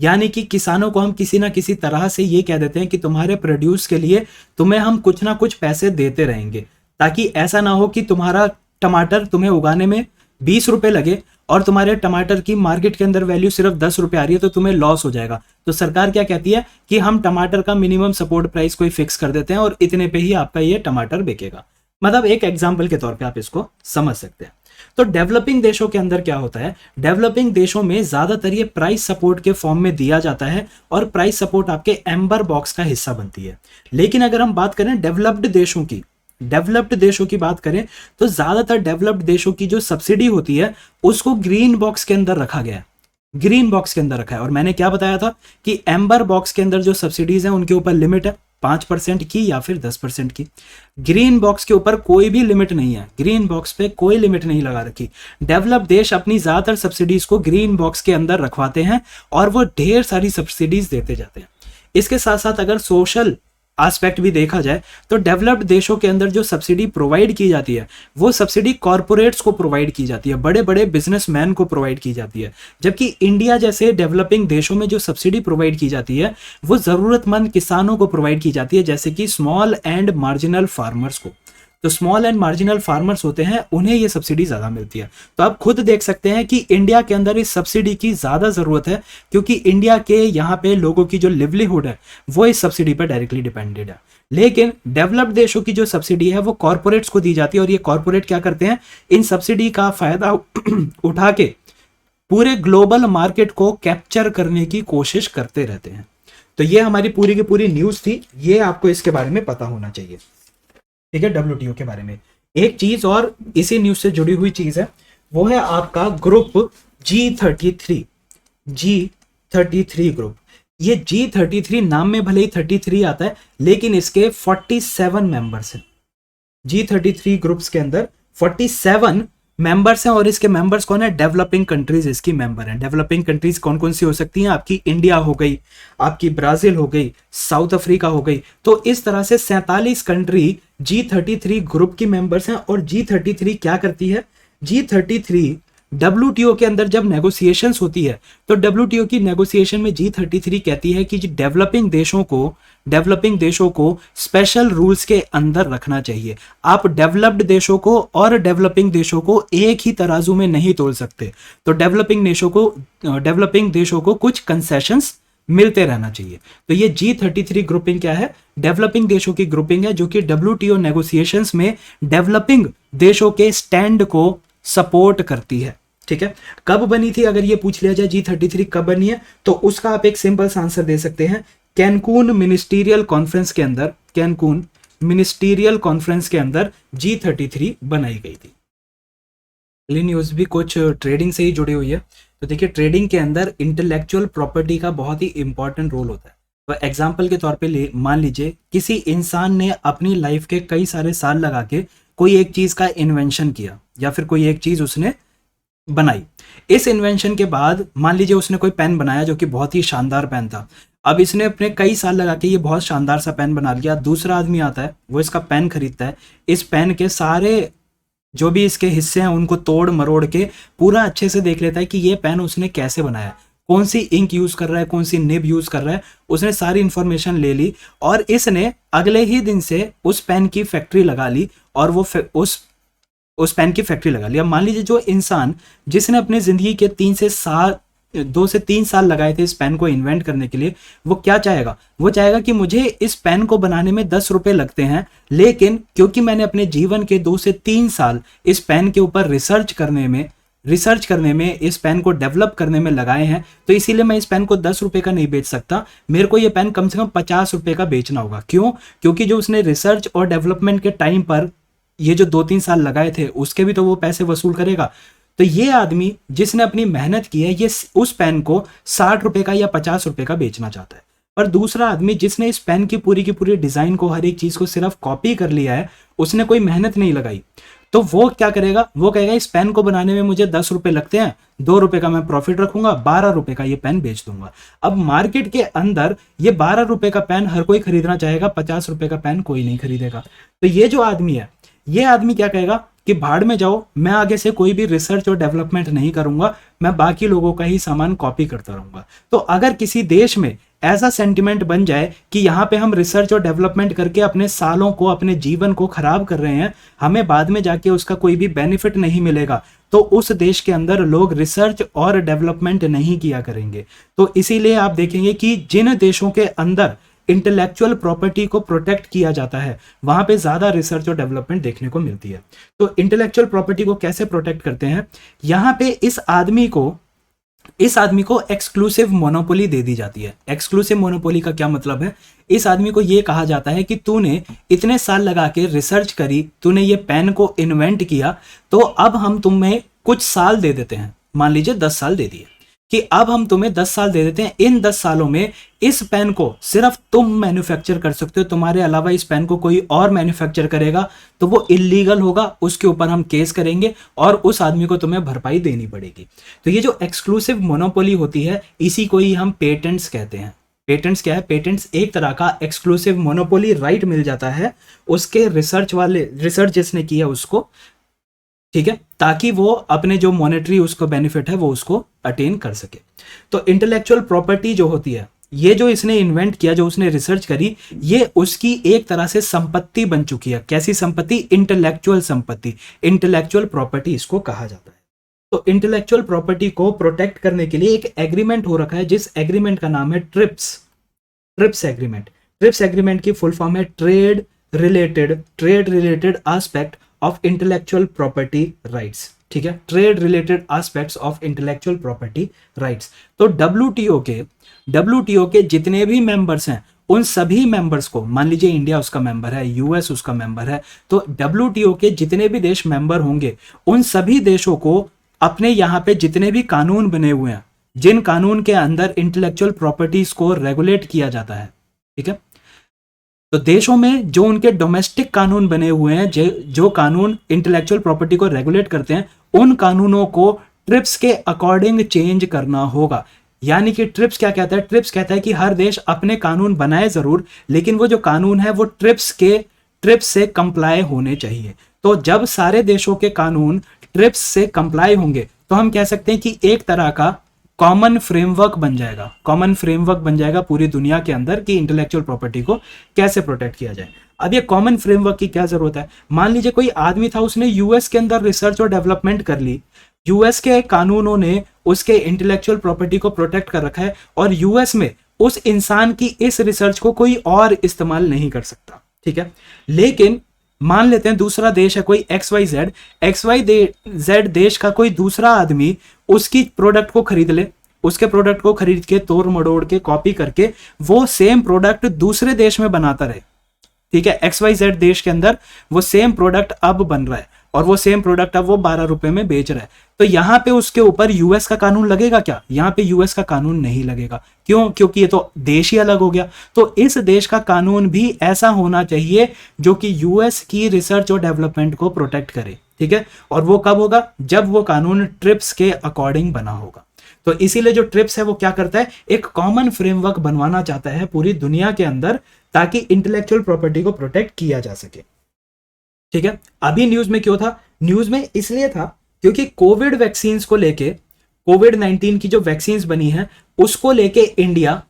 यानी कि किसानों को हम किसी ना किसी तरह से ये कह देते हैं कि तुम्हारे प्रोड्यूस के लिए तुम्हें हम कुछ ना कुछ पैसे देते रहेंगे, ताकि ऐसा ना हो कि तुम्हारा टमाटर तुम्हें उगाने में 20 रुपए लगे और तुम्हारे टमाटर की मार्केट के अंदर वैल्यू सिर्फ 10 रुपए आ रही है, तो तुम्हें लॉस हो जाएगा। तो सरकार क्या कहती है कि हम टमाटर का मिनिमम सपोर्ट प्राइस कोई फिक्स कर देते हैं और इतने पे ही आपका ये टमाटर बिकेगा। मतलब एक एग्जांपल के तौर पे आप इसको समझ सकते हैं। तो डेवलपिंग देशों के अंदर क्या होता है? डेवलपिंग देशों में ज्यादातर ये प्राइस सपोर्ट के फॉर्म में दिया जाता है, और प्राइस सपोर्ट आपके एम्बर बॉक्स का हिस्सा बनती है। लेकिन अगर हम बात करें डेवलप्ड देशों की बात करें, तो ज्यादातर डेवलप्ड देशों की जो सब्सिडी होती है उसको ग्रीन बॉक्स के अंदर रखा गया है। और मैंने क्या बताया था कि एम्बर बॉक्स के अंदर जो सब्सिडीज हैं उनके ऊपर लिमिट है 5% की या फिर 10% की। ग्रीन बॉक्स के ऊपर कोई भी लिमिट नहीं है, ग्रीन बॉक्स पे कोई लिमिट नहीं लगा रखी। डेवलप देश अपनी ज्यादातर सब्सिडीज को ग्रीन बॉक्स के अंदर रखवाते हैं और वो ढेर सारी सब्सिडीज देते जाते हैं। इसके साथ साथ अगर सोशल एस्पेक्ट भी देखा जाए तो डेवलप्ड देशों के अंदर जो सब्सिडी प्रोवाइड की जाती है वो सब्सिडी कॉरपोरेट्स को प्रोवाइड की जाती है, बड़े बड़े बिजनेसमैन को प्रोवाइड की जाती है। जबकि इंडिया जैसे डेवलपिंग देशों में जो सब्सिडी प्रोवाइड की जाती है वो जरूरतमंद किसानों को प्रोवाइड की जाती है, जैसे कि स्मॉल एंड मार्जिनल फार्मर्स को। तो स्मॉल एंड मार्जिनल फार्मर्स होते हैं, उन्हें ये सब्सिडी ज्यादा मिलती है। तो आप खुद देख सकते हैं कि इंडिया के अंदर इस सब्सिडी की ज्यादा जरूरत है, क्योंकि इंडिया के यहाँ पे लोगों की जो लिवलीहुड है वो इस सब्सिडी पर डायरेक्टली डिपेंडेड है। लेकिन डेवलप्ड देशों की जो सब्सिडी है वो कॉरपोरेट्स को दी जाती है, और ये कॉरपोरेट क्या करते हैं, इन सब्सिडी का फायदा उठा के पूरे ग्लोबल मार्केट को कैप्चर करने की कोशिश करते रहते हैं। तो ये हमारी पूरी की पूरी न्यूज थी, ये आपको इसके बारे में पता होना चाहिए, ठीक है। WTO के बारे में एक चीज और इसी न्यूज से जुड़ी हुई चीज है, वो है आपका ग्रुप G33 ग्रुप। ये G33 नाम में भले ही 33 आता है, लेकिन इसके 47 मेंबर्स हैं। G33 ग्रुप्स के अंदर 47 मेंबर्स हैं, और इसके मेंबर्स कौन है, डेवलपिंग कंट्रीज इसकी मेंबर हैं। डेवलपिंग कंट्रीज कौन कौन सी हो सकती हैं, आपकी इंडिया हो गई, आपकी ब्राजील हो गई, साउथ अफ्रीका हो गई। तो इस तरह से 47 कंट्री G33 ग्रुप की मेंबर्स हैं। और G33 क्या करती है, G33 WTO के अंदर जब नेगोशिएशंस होती है तो WTO की नेगोशिएशन में G33 कहती है कि डेवलपिंग देशों को स्पेशल रूल्स के अंदर रखना चाहिए। आप डेवलप्ड देशों को और डेवलपिंग देशों को एक ही तराजू में नहीं तोल सकते। तो डेवलपिंग देशों को कुछ कंसेशंस मिलते रहना चाहिए। तो ये G33 ग्रुपिंग क्या है, डेवलपिंग देशों की ग्रुपिंग है, जो कि WTO नेगोशिएशंस में डेवलपिंग देशों के स्टैंड को सपोर्ट करती है, ठीक है। कब बनी थी, अगर ये पूछ लिया जाए G33 कब बनी है, तो उसका आप एक सिंपल सा आंसर दे सकते हैं, कैनकून मिनिस्टीरियल कॉन्फ्रेंस के अंदर G33 बनाई गई थी। अगली न्यूज भी कुछ ट्रेडिंग से ही जुड़ी हुई है। तो देखिए, ट्रेडिंग के अंदर इंटेलेक्चुअल प्रॉपर्टी का बहुत ही इंपॉर्टेंट रोल होता है। तो एग्जाम्पल के तौर पे मान लीजिए किसी इंसान ने अपनी लाइफ के कई सारे साल लगा के कोई एक चीज का इन्वेंशन किया, या फिर कोई एक चीज उसने बनाई। इस इन्वेंशन के बाद मान लीजिए उसने कोई पेन बनाया जो कि बहुत ही शानदार पेन था। अब इसने अपने कई साल लगा के ये बहुत शानदार सा पेन बना लिया। दूसरा आदमी आता है, वो इसका पेन खरीदता है, इस पेन के सारे जो भी इसके हिस्से हैं उनको तोड़ मरोड़ के पूरा अच्छे से देख लेता है कि ये पेन उसने कैसे बनाया, कौन सी इंक यूज कर रहा है, कौन सी निब यूज कर रहा है। उसने सारी इंफॉर्मेशन ले ली और इसने अगले ही दिन से उस पेन की फैक्ट्री लगा ली, और वो उस पेन की फैक्ट्री लगा ली। अब मान लीजिए जो इंसान जिसने अपनी जिंदगी के 2 से 3 साल लगाए थे इस पेन को इन्वेंट करने के लिए, वो क्या चाहेगा, वो चाहेगा कि मुझे इस पेन को बनाने में 10 रुपए लगते हैं, लेकिन क्योंकि मैंने अपने जीवन के 2 से 3 साल इस पेन के ऊपर रिसर्च करने में इस पेन को डेवलप करने में लगाए हैं, तो इसीलिए मैं इस पेन को 10 रुपए का नहीं बेच सकता, मेरे को यह पेन कम से कम 50 रुपए का बेचना होगा। क्यों? क्योंकि जो उसने रिसर्च और डेवलपमेंट के टाइम पर ये जो 2-3 साल लगाए थे उसके भी तो वो पैसे वसूल करेगा। तो ये आदमी जिसने अपनी मेहनत की है, ये उस पेन को 60 रुपए का या 50 रुपए का बेचना चाहता है। पर दूसरा आदमी जिसने इस पेन की पूरी डिजाइन को, हर एक चीज को सिर्फ कॉपी कर लिया है, उसने कोई मेहनत नहीं लगाई, तो वो क्या करेगा, वो कहेगा इस पेन को बनाने में मुझे 10 रुपए लगते हैं, 2 रुपए का मैं प्रॉफिट रखूंगा, 12 रुपए का ये पेन बेच दूंगा। अब मार्केट के अंदर ये 12 रुपए का पेन हर कोई खरीदना चाहेगा, 50 रुपए का पेन कोई नहीं खरीदेगा। तो ये जो आदमी है, ये आदमी क्या कहेगा कि भाड़ में जाओ, मैं आगे से कोई भी रिसर्च और डेवलपमेंट नहीं करूंगा, मैं बाकी लोगों का ही सामान कॉपी करता रहूंगा। तो अगर किसी देश में ऐसा सेंटिमेंट बन जाए कि यहाँ पे हम रिसर्च और डेवलपमेंट करके अपने सालों को, अपने जीवन को खराब कर रहे हैं, हमें बाद में जाके उसका कोई भी बेनिफिट नहीं मिलेगा, तो उस देश के अंदर लोग रिसर्च और डेवलपमेंट नहीं किया करेंगे। तो इसीलिए आप देखेंगे कि जिन देशों के अंदर इंटेलेक्चुअल प्रॉपर्टी को प्रोटेक्ट किया जाता है, वहां पे ज्यादा रिसर्च और डेवलपमेंट देखने को मिलती है। तो इंटेलेक्चुअल प्रॉपर्टी को कैसे प्रोटेक्ट करते हैं, यहाँ पे इस आदमी को एक्सक्लूसिव मोनोपोली दे दी जाती है। एक्सक्लूसिव मोनोपोली का क्या मतलब है, इस आदमी को यह कहा जाता है कि तूने इतने साल लगा के रिसर्च करी, तूने ये पेन को इन्वेंट किया, तो अब हम तुम्हें कुछ साल दे देते हैं, मान लीजिए 10 साल दे दिए, कि अब हम तुम्हें 10 साल दे देते हैं, इन 10 सालों में इस पेन को सिर्फ तुम मैन्युफैक्चर कर सकते हो, तुम्हारे अलावा इस पेन को कोई और मैन्युफैक्चर करेगा तो वो इलीगल होगा, उसके ऊपर हम केस करेंगे और उस आदमी को तुम्हें भरपाई देनी पड़ेगी। तो ये जो एक्सक्लूसिव मोनोपोली होती है, इसी को ही हम पेटेंट्स कहते हैं। पेटेंट्स क्या है? पेटेंट्स एक तरह का एक्सक्लूसिव मोनोपोली राइट मिल जाता है उसके रिसर्च जिसने किया उसको, ठीक है, ताकि वो अपने जो मॉनेटरी उसको बेनिफिट है वो उसको अटेन कर सके। तो इंटेलेक्चुअल प्रॉपर्टी जो होती है, ये जो इसने इन्वेंट किया, जो उसने रिसर्च करी, ये उसकी एक तरह से संपत्ति बन चुकी है। कैसी संपत्ति? इंटेलेक्चुअल संपत्ति, इंटेलेक्चुअल प्रॉपर्टी इसको कहा जाता है। तो इंटेलेक्चुअल प्रॉपर्टी को प्रोटेक्ट करने के लिए एक एग्रीमेंट हो रखा है, जिस एग्रीमेंट का नाम है ट्रिप्स एग्रीमेंट। ट्रिप्स एग्रीमेंट की फुल फॉर्म है trade related aspect of intellectual property rights, ठीक है, trade related aspects of intellectual property rights. तो डब्ल्यूटीओ के जितने भी मेंबर्स हैं, उन सभी मेंबर्स को, मान लीजिए इंडिया उसका मेंबर है, यूएस उसका मेंबर है, तो डब्ल्यूटीओ के जितने भी देश मेंबर होंगे, उन सभी देशों को अपने यहाँ पे जितने भी कानून बने हुए हैं, जिन कानून के अंदर इंटेलेक्चुअल प्रॉपर्टीज को रेगुलेट किया जाता है, ठीक है, तो देशों में जो उनके डोमेस्टिक कानून बने हुए हैं, जो कानून इंटेलेक्चुअल प्रॉपर्टी को रेगुलेट करते हैं, उन कानूनों को ट्रिप्स के अकॉर्डिंग चेंज करना होगा। यानी कि ट्रिप्स क्या कहता है? ट्रिप्स कहता है कि हर देश अपने कानून बनाए जरूर, लेकिन वो जो कानून है वो ट्रिप्स से कंप्लाई होने चाहिए। तो जब सारे देशों के कानून ट्रिप्स से कंप्लाई होंगे, तो हम कह सकते हैं कि एक तरह का कॉमन फ्रेमवर्क बन जाएगा पूरी दुनिया के अंदर कि इंटेलेक्चुअल प्रॉपर्टी को कैसे प्रोटेक्ट किया जाए। अब ये कॉमन फ्रेमवर्क की क्या जरूरत है? मान लीजिए कोई आदमी था, उसने यूएस के अंदर रिसर्च और डेवलपमेंट कर ली, यूएस के कानूनों ने उसके इंटेलेक्चुअल प्रॉपर्टी को प्रोटेक्ट कर रखा है, और यूएस में उस इंसान की इस रिसर्च को कोई और इस्तेमाल नहीं कर सकता, ठीक है। लेकिन मान लेते हैं दूसरा देश है कोई XYZ देश का कोई दूसरा आदमी उसकी प्रोडक्ट को खरीद ले, उसके प्रोडक्ट को खरीद के तोड़ मड़ोड़ के कॉपी करके वो सेम प्रोडक्ट दूसरे देश में बनाता रहे, ठीक है, XYZ देश के अंदर वो सेम प्रोडक्ट अब बन रहा है, और वो सेम प्रोडक्ट अब वो 12 रुपए में बेच रहा है। तो यहां पे उसके ऊपर यूएस का कानून लगेगा क्या? यहां पे यूएस का कानून नहीं लगेगा। क्यों? क्योंकि ये तो देश ही अलग हो गया। तो इस देश का कानून भी ऐसा होना चाहिए जो कि यूएस की रिसर्च और डेवलपमेंट को प्रोटेक्ट करे, ठीक है। और वो कब होगा? जब वो कानून ट्रिप्स के अकॉर्डिंग बना होगा। तो इसीलिए जो ट्रिप्स है वो क्या करता है? एक कॉमन फ्रेमवर्क बनवाना चाहता है पूरी दुनिया के अंदर, ताकि इंटेलेक्चुअल प्रॉपर्टी को प्रोटेक्ट किया जा सके, ठीक है। अभी न्यूज में क्यों था? न्यूज में इसलिए था क्योंकि कोविड वैक्सीन को लेके, कोविड-19 की जो वैक्सीन बनी है उसको लेके इंडिया,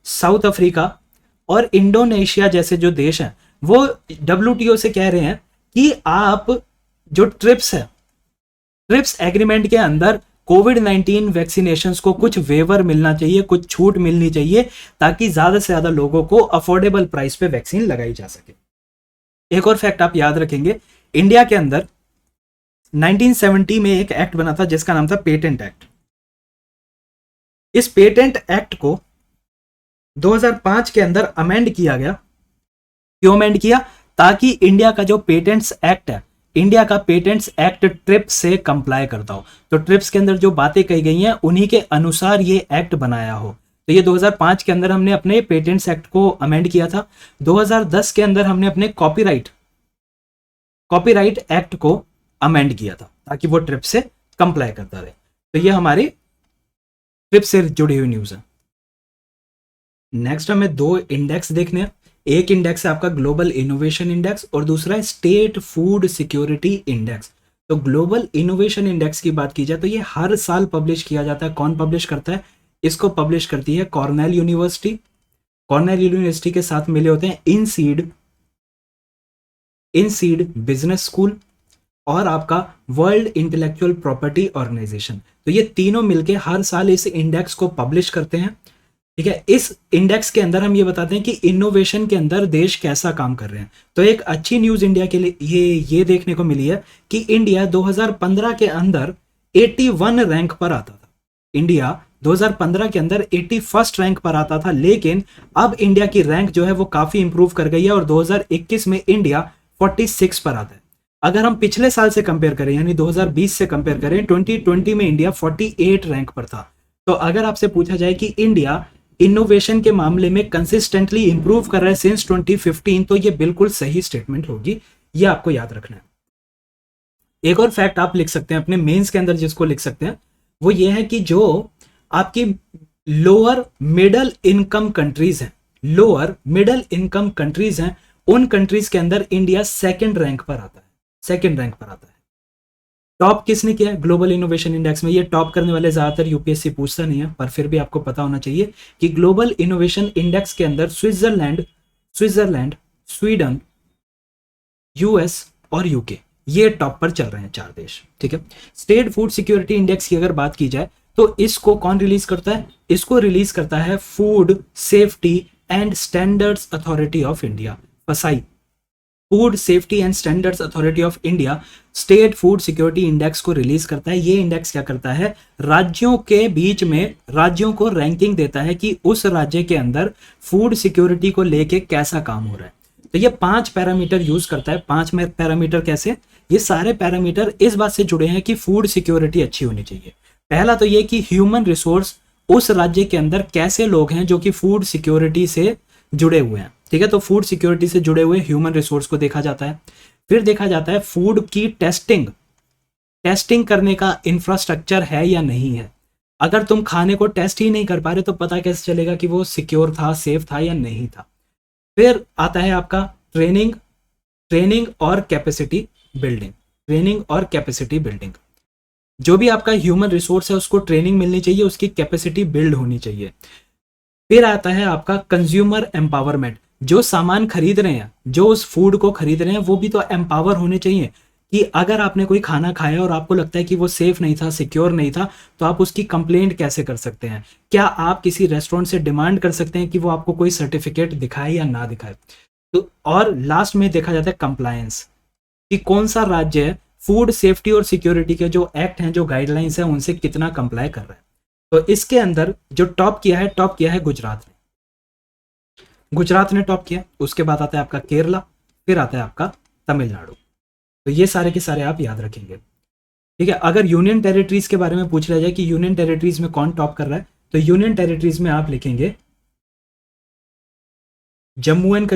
साउथ अफ्रीका और इंडोनेशिया जैसे जो देश हैं, वो डब्ल्यूटीओ से कह रहे हैं कि आप जो ट्रिप्स एग्रीमेंट के अंदर कोविड-19 वैक्सीनेशंस को कुछ वेवर मिलना चाहिए, कुछ छूट मिलनी चाहिए, ताकि ज्यादा से ज्यादा लोगों को अफोर्डेबल प्राइस पे वैक्सीन लगाई जा सके। एक और फैक्ट आप याद रखेंगे, इंडिया के अंदर 1970 में एक एक्ट बना था जिसका नाम था पेटेंट एक्ट। इस पेटेंट एक्ट को 2005 के अंदर अमेंड किया गया। क्यों अमेंड किया? ताकि इंडिया का जो पेटेंट्स एक्ट है, इंडिया का पेटेंट्स एक्ट ट्रिप्स से कंप्लाई करता हो। तो ट्रिप्स के अंदर जो बातें कही गई हैं उन्हीं के अनुसार ये एक्ट बनाया हो। तो ये 2005 के अंदर हमने अपने पेटेंट्स एक्ट को अमेंड किया था। 2010 के अंदर हमने अपने कॉपीराइट एक्ट को अमेंड किया था ताकि वो ट्रिप्स से कंप्लाई करता रहे। तो ये हमारी ट्रिप्स से जुड़ी हुई न्यूज है। नेक्स्ट हमें दो इंडेक्स देखने हैं। एक इंडेक्स है आपका ग्लोबल इनोवेशन इंडेक्स और दूसरा है स्टेट फूड सिक्योरिटी इंडेक्स। तो ग्लोबल इनोवेशन इंडेक्स की बात की जाए तो ये हर साल पब्लिश किया जाता है। कौन पब्लिश करता है? इसको पब्लिश करती है कॉर्नेल यूनिवर्सिटी। कॉर्नेल यूनिवर्सिटी के साथ मिले होते हैं इनसीड बिजनेस स्कूल और आपका वर्ल्ड इंटेलेक्चुअल प्रॉपर्टी ऑर्गेनाइजेशन। तो ये तीनों मिलकर हर साल इस इंडेक्स को पब्लिश करते हैं, ठीक है। इस इंडेक्स के अंदर हम ये बताते हैं कि इनोवेशन के अंदर देश कैसा काम कर रहे हैं। तो एक अच्छी न्यूज इंडिया के लिए ये देखने को मिली है कि इंडिया 2015 के अंदर 81 रैंक पर आता था। इंडिया 2015 के अंदर 81st रैंक पर आता था, लेकिन अब इंडिया की रैंक जो है वो काफी इंप्रूव कर गई है और 2021 में इंडिया 46 पर आता है। अगर हम पिछले साल से कंपेयर करें यानी 2020 से कंपेयर करें, 2020 में इंडिया 48 रैंक पर था। तो अगर आपसे पूछा जाए कि इंडिया इनोवेशन के मामले में कंसिस्टेंटली इंप्रूव कर रहा है सिंस 2015, तो ये बिल्कुल सही स्टेटमेंट होगी। ये आपको याद रखना है। एक और फैक्ट आप लिख सकते हैं अपने मेंस के अंदर, जिसको लिख सकते हैं वो ये है कि जो आपकी लोअर मिडल इनकम कंट्रीज हैं, लोअर मिडल इनकम कंट्रीज हैं, उन कंट्रीज के अंदर इंडिया सेकंड रैंक पर आता है, सेकंड रैंक पर आता है। टॉप किसने किया है ग्लोबल इनोवेशन इंडेक्स में? ये टॉप करने वाले ज्यादातर यूपीएससी पूछता नहीं है, पर फिर भी आपको पता होना चाहिए कि ग्लोबल इनोवेशन इंडेक्स के अंदर स्विट्जरलैंड, स्वीडन, यूएस और यूके, ये टॉप पर चल रहे हैं 4 देश, ठीक है। स्टेट फूड सिक्योरिटी इंडेक्स की अगर बात की जाए तो इसको कौन रिलीज करता है? इसको रिलीज करता है food safety and standards authority of India, FSSAI. Food safety and standards authority of India state food security index को रिलीज करता है। ये इंडेक्स क्या करता है? राज्यों के बीच में राज्यों को रैंकिंग देता है कि उस राज्य के अंदर फूड सिक्योरिटी को लेके कैसा काम हो रहा है। तो ये 5 पैरामीटर यूज करता है। 5 में पैरामीटर कैसे? ये सारे पैरामीटर इस बात से जुड़े हैं कि फूड सिक्योरिटी अच्छी होनी चाहिए। पहला तो ये कि ह्यूमन रिसोर्स, उस राज्य के अंदर कैसे लोग हैं जो कि फूड सिक्योरिटी से जुड़े हुए हैं, ठीक है। तो फूड सिक्योरिटी से जुड़े हुए ह्यूमन रिसोर्स को देखा जाता है। फिर देखा जाता है फूड की टेस्टिंग करने का इंफ्रास्ट्रक्चर है या नहीं है। अगर तुम खाने को टेस्ट ही नहीं कर पा रहे तो पता कैसे चलेगा कि वो सिक्योर था, सेफ था या नहीं था। फिर आता है आपका ट्रेनिंग और कैपेसिटी बिल्डिंग। जो भी आपका ह्यूमन रिसोर्स है उसको ट्रेनिंग मिलनी चाहिए, उसकी कैपेसिटी बिल्ड होनी चाहिए। फिर आता है आपका कंज्यूमर एम्पावरमेंट। जो सामान खरीद रहे हैं, जो उस फूड को खरीद रहे हैं, वो भी तो एम्पावर होने चाहिए कि अगर आपने कोई खाना खाया और आपको लगता है कि वो सेफ नहीं था, सिक्योर नहीं था, तो आप उसकी कंप्लेंट कैसे कर सकते हैं? क्या आप किसी रेस्टोरेंट से डिमांड कर सकते हैं कि वो आपको कोई सर्टिफिकेट दिखाए या ना दिखाए? तो और लास्ट में देखा जाता है कंप्लायंस, कि कौन सा राज्य फूड सेफ्टी और सिक्योरिटी के जो एक्ट हैं, जो गाइडलाइंस हैं, उनसे कितना कंप्लाई कर रहा है। तो इसके अंदर जो टॉप किया है गुजरात ने टॉप किया। उसके बाद आता है आपका केरला, फिर आता है आपका तमिलनाडु। तो ये सारे के सारे आप याद रखेंगे, ठीक है। अगर यूनियन टेरिटरीज के बारे में पूछ लिया जाए कि यूनियन टेरिटरीज में कौन टॉप कर रहा है, तो यूनियन टेरिटरीज में आप लिखेंगे जम्मू एंड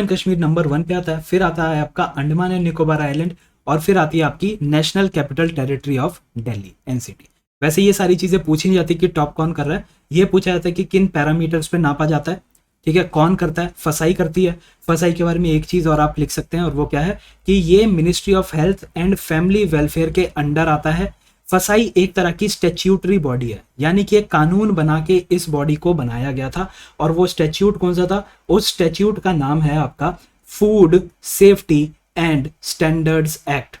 कश्मीर नंबर 1 पे आता है। फिर आता है आपका अंडमान एंड निकोबार आइलैंड, और फिर आती है आपकी national capital territory of Delhi, NCT. वैसे ये सारी चीजें पूछी नहीं जाती कि टॉप कौन कर रहा है, ये पूछा जाता है कि किन पैरामीटर्स पे नापा जाता है, ठीक है। कौन करता है? फसाई करती है। फसाई के बारे में एक चीज और आप लिख सकते हैं, और वो क्या है कि ये ministry of health and family welfare के अंडर आता है। फसाई एक तरह की स्टैच्यूटरी बॉडी है, यानी कि एक कानून बना के इस बॉडी को बनाया गया था, और वो स्टैच्यूट कौन सा था? उस स्टैच्यूट का नाम है आपका food safety and standards act,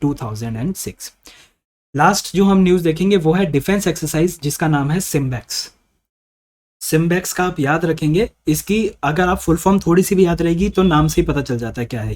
2006। Last जो हम न्यूज देखेंगे वो है डिफेंस एक्सरसाइज, जिसका नाम है सिम्बैक्स का आप याद रखेंगे। इसकी अगर आप फुल फॉर्म थोड़ी सी भी याद रहेगी तो नाम से ही पता चल जाता है क्या है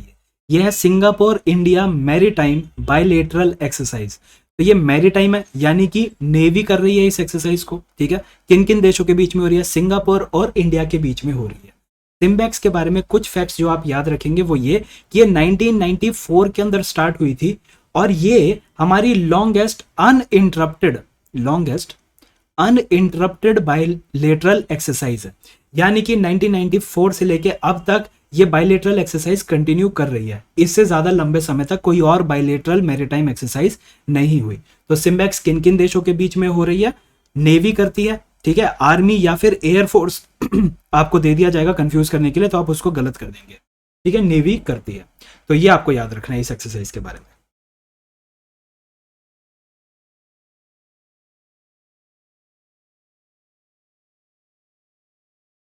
ये है Singapore India maritime bilateral exercise. तो ये मैरीटाइम है, यानी कि नेवी कर रही है इस एक्सरसाइज को, ठीक है। किन किन देशों के बीच में हो रही है? सिंगापुर और इंडिया के बीच में हो रही है। सिम्बैक्स के बारे में कुछ फैक्ट्स जो आप याद रखेंगे वो ये कि ये 1994 के अंदर स्टार्ट हुई थी, और ये हमारी लॉन्गेस्ट अनइंटरप्टेड बायलेटरल एक्सरसाइज है। यानी कि 1994 से लेके अब तक ये बायलेटरल एक्सरसाइज कंटिन्यू कर रही है। इससे ज्यादा लंबे समय तक कोई और बायलेटरल मैरीटाइम एक्सरसाइज नहीं हुई। तो सिम्बैक्स किन किन देशों के बीच में हो रही है? नेवी करती है, ठीक है। आर्मी या फिर एयरफोर्स आपको दे दिया जाएगा कंफ्यूज करने के लिए, तो आप उसको गलत कर देंगे, ठीक है। नेवी करती है। तो ये आपको याद रखना है इस एक्सरसाइज के बारे में।